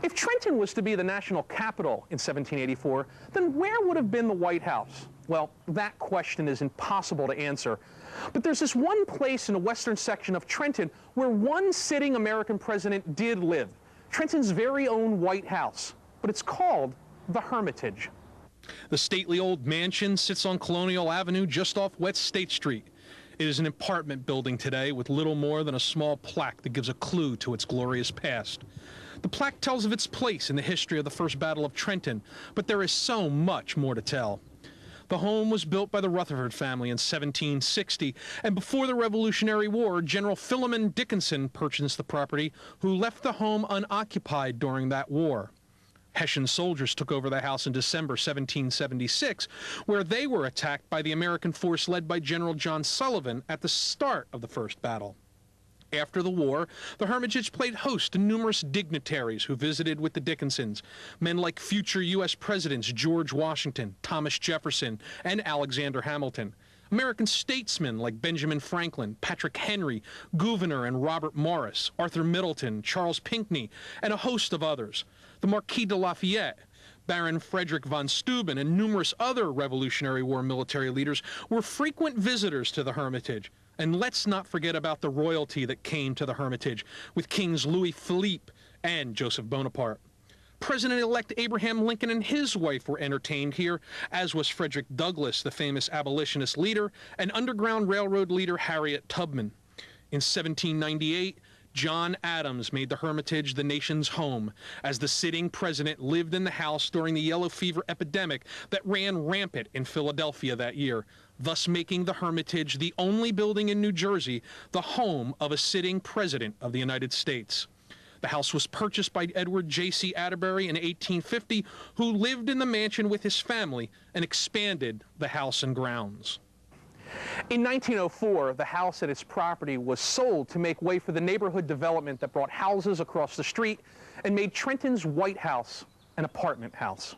If Trenton was to be the national capital in 1784, then where would have been the White House? Well, that question is impossible to answer. But there's this one place in the western section of Trenton where one sitting American president did live, Trenton's very own White House. But it's called the Hermitage. The stately old mansion sits on Colonial Avenue just off West State Street. It is an apartment building today with little more than a small plaque that gives a clue to its glorious past. The plaque tells of its place in the history of the First Battle of Trenton, but there is so much more to tell. The home was built by the Rutherford family in 1760, and before the Revolutionary War, General Philemon Dickinson purchased the property, who left the home unoccupied during that war. Hessian soldiers took over the house in December 1776, where they were attacked by the American force led by General John Sullivan at the start of the first battle. After the war, the Hermitage played host to numerous dignitaries who visited with the Dickinsons, men like future U.S. Presidents George Washington, Thomas Jefferson, and Alexander Hamilton. American statesmen like Benjamin Franklin, Patrick Henry, Gouverneur and Robert Morris, Arthur Middleton, Charles Pinckney, and a host of others. The Marquis de Lafayette, Baron Frederick von Steuben, and numerous other Revolutionary War military leaders were frequent visitors to the Hermitage. And let's not forget about the royalty that came to the Hermitage, with Kings Louis Philippe and Joseph Bonaparte. President-elect Abraham Lincoln and his wife were entertained here, as was Frederick Douglass, the famous abolitionist leader, and Underground Railroad leader Harriet Tubman. In 1798, John Adams made the Hermitage the nation's home, as the sitting president lived in the house during the yellow fever epidemic that ran rampant in Philadelphia that year, thus making the Hermitage the only building in New Jersey the home of a sitting president of the United States. The house was purchased by Edward J.C. Atterbury in 1850, who lived in the mansion with his family and expanded the house and grounds. In 1904, the house and its property was sold to make way for the neighborhood development that brought houses across the street and made Trenton's White House an apartment house.